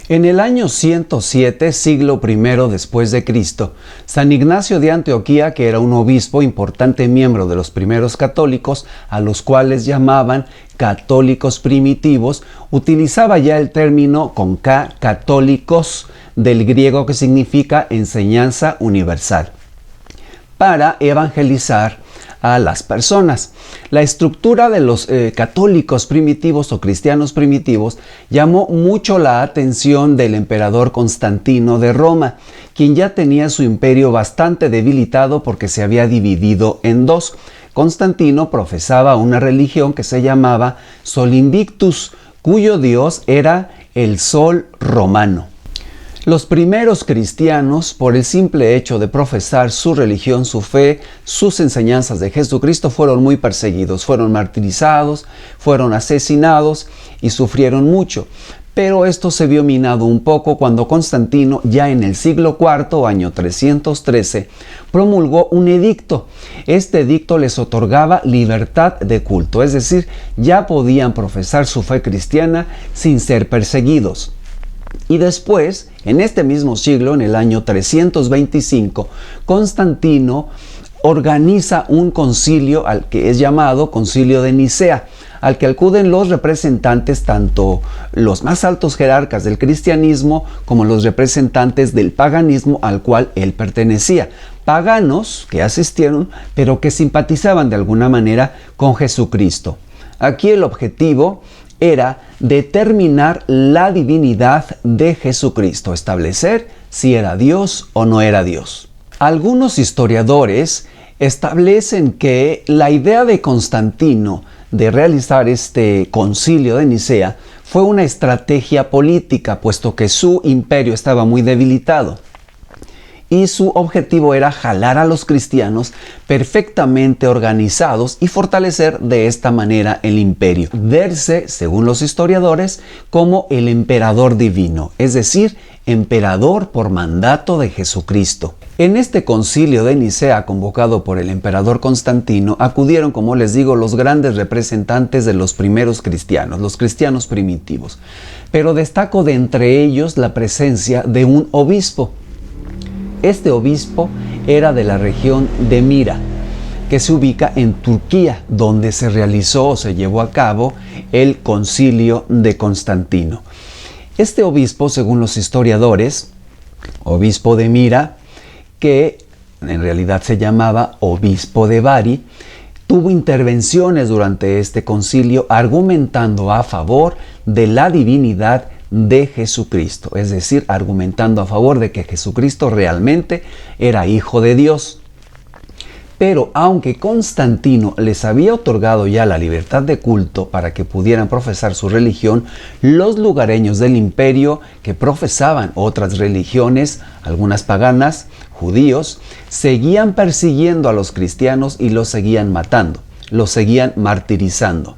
En el año 107, siglo I después de Cristo, San Ignacio de Antioquía, que era un obispo importante miembro de los primeros católicos, a los cuales llamaban católicos primitivos, utilizaba ya el término con K, católicos, del griego que significa enseñanza universal, para evangelizar a las personas. La estructura de los católicos primitivos o cristianos primitivos llamó mucho la atención del emperador Constantino de Roma, quien ya tenía su imperio bastante debilitado porque se había dividido en dos. Constantino profesaba una religión que se llamaba Sol Invictus, cuyo dios era el sol romano. Los primeros cristianos, por el simple hecho de profesar su religión, su fe, sus enseñanzas de Jesucristo, fueron muy perseguidos, fueron martirizados, fueron asesinados y sufrieron mucho. Pero esto se vio minado un poco cuando Constantino, ya en el siglo IV, año 313, promulgó un edicto. Este edicto les otorgaba libertad de culto, es decir, ya podían profesar su fe cristiana sin ser perseguidos. Y después, en este mismo siglo, en el año 325, Constantino organiza un concilio al que es llamado Concilio de Nicea, al que acuden los representantes, tanto los más altos jerarcas del cristianismo como los representantes del paganismo al cual él pertenecía. Paganos que asistieron, pero que simpatizaban de alguna manera con Jesucristo. Aquí el objetivo era determinar la divinidad de Jesucristo, establecer si era Dios o no era Dios. Algunos historiadores establecen que la idea de Constantino de realizar este concilio de Nicea fue una estrategia política, puesto que su imperio estaba muy debilitado. Y su objetivo era jalar a los cristianos perfectamente organizados y fortalecer de esta manera el imperio. Verse, según los historiadores, como el emperador divino, es decir, emperador por mandato de Jesucristo. En este concilio de Nicea, convocado por el emperador Constantino, acudieron, como les digo, los grandes representantes de los primeros cristianos, los cristianos primitivos. Pero destaco de entre ellos la presencia de un obispo. Este obispo era de la región de Mira, que se ubica en Turquía, donde se realizó o se llevó a cabo el concilio de Constantino. Este obispo, según los historiadores, obispo de Mira, que en realidad se llamaba obispo de Bari, tuvo intervenciones durante este concilio argumentando a favor de la divinidad de Jesucristo, es decir, argumentando a favor de que Jesucristo realmente era hijo de Dios. Pero aunque Constantino les había otorgado ya la libertad de culto para que pudieran profesar su religión, los lugareños del imperio que profesaban otras religiones, algunas paganas, judíos, seguían persiguiendo a los cristianos y los seguían matando, los seguían martirizando.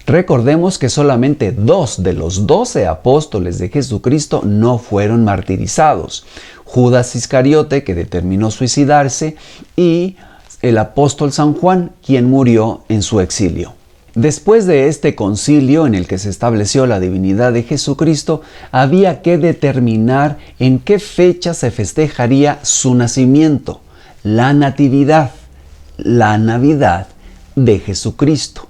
Recordemos que solamente 2 de los 12 apóstoles de Jesucristo no fueron martirizados. Judas Iscariote, que determinó suicidarse, y el apóstol San Juan, quien murió en su exilio. Después de este concilio en el que se estableció la divinidad de Jesucristo, había que determinar en qué fecha se festejaría su nacimiento, la natividad, la Navidad de Jesucristo.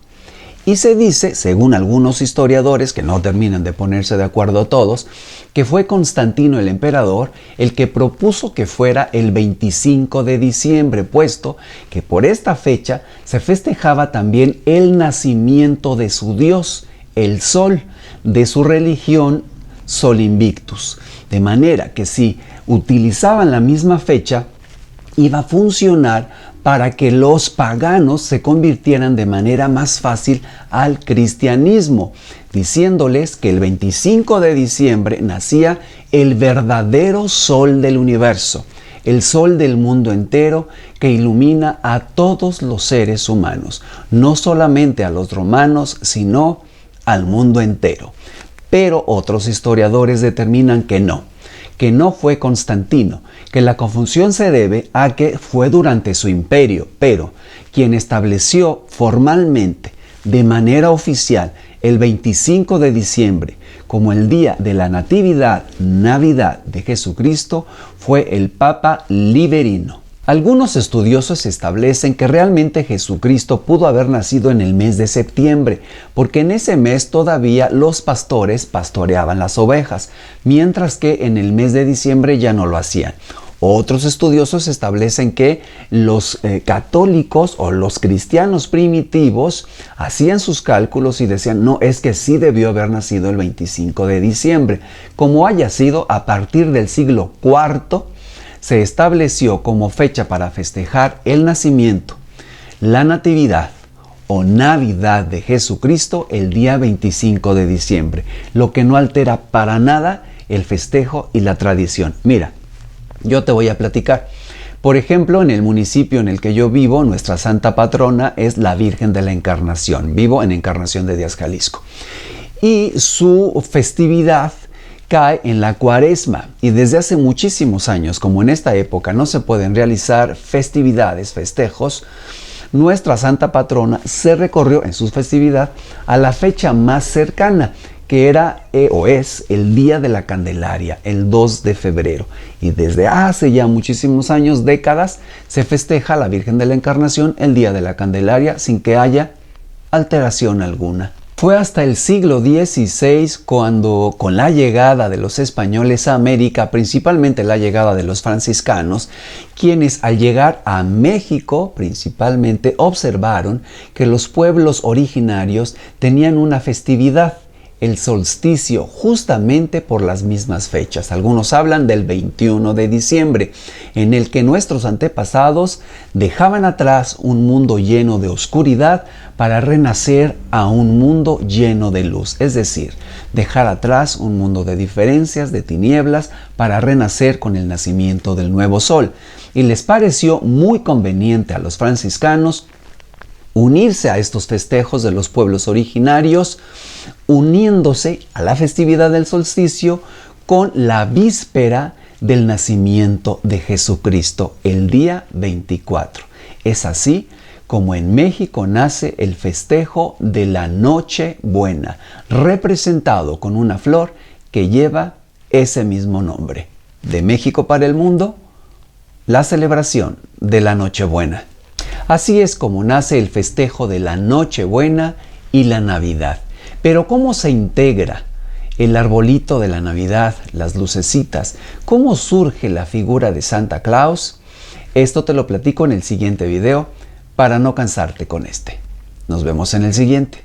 Y se dice, según algunos historiadores, que no terminan de ponerse de acuerdo todos, que fue Constantino el emperador el que propuso que fuera el 25 de diciembre, puesto que por esta fecha se festejaba también el nacimiento de su dios, el sol, de su religión Sol Invictus. De manera que si utilizaban la misma fecha, iba a funcionar para que los paganos se convirtieran de manera más fácil al cristianismo, diciéndoles que el 25 de diciembre nacía el verdadero sol del universo, el sol del mundo entero que ilumina a todos los seres humanos, no solamente a los romanos, sino al mundo entero. Pero otros historiadores determinan que no fue Constantino, que la confusión se debe a que fue durante su imperio, pero quien estableció formalmente, de manera oficial, el 25 de diciembre, como el día de la Natividad, Navidad de Jesucristo, fue el Papa Liberino. Algunos estudiosos establecen que realmente Jesucristo pudo haber nacido en el mes de septiembre, porque en ese mes todavía los pastores pastoreaban las ovejas, mientras que en el mes de diciembre ya no lo hacían. Otros estudiosos establecen que los católicos o los cristianos primitivos hacían sus cálculos y decían, no, es que sí debió haber nacido el 25 de diciembre. Como haya sido, a partir del siglo IV, se estableció como fecha para festejar el nacimiento, la Natividad o Navidad de Jesucristo el día 25 de diciembre, lo que no altera para nada el festejo y la tradición. Mira, yo te voy a platicar. Por ejemplo, en el municipio en el que yo vivo, nuestra santa patrona es la Virgen de la Encarnación. Vivo en Encarnación de Díaz, Jalisco. Y su festividad cae en la Cuaresma, y desde hace muchísimos años, como en esta época no se pueden realizar festividades, festejos, nuestra santa patrona se recorrió en su festividad a la fecha más cercana, que era o es el Día de la Candelaria, el 2 de febrero. Y desde hace ya muchísimos años, décadas, se festeja a la Virgen de la Encarnación el Día de la Candelaria sin que haya alteración alguna. Fue hasta el siglo XVI cuando, con la llegada de los españoles a América, principalmente la llegada de los franciscanos, quienes al llegar a México principalmente observaron que los pueblos originarios tenían una festividad, el solsticio, justamente por las mismas fechas. Algunos hablan del 21 de diciembre, en el que nuestros antepasados dejaban atrás un mundo lleno de oscuridad para renacer a un mundo lleno de luz. Es decir, dejar atrás un mundo de diferencias, de tinieblas, para renacer con el nacimiento del nuevo sol. Y les pareció muy conveniente a los franciscanos unirse a estos festejos de los pueblos originarios, uniéndose a la festividad del solsticio con la víspera del nacimiento de Jesucristo, el día 24. Es así como en México nace el festejo de la Nochebuena, representado con una flor que lleva ese mismo nombre. De México para el mundo, la celebración de la Nochebuena. Así es como nace el festejo de la Nochebuena y la Navidad. Pero ¿cómo se integra el arbolito de la Navidad, las lucecitas? ¿Cómo surge la figura de Santa Claus? Esto te lo platico en el siguiente video para no cansarte con este. Nos vemos en el siguiente.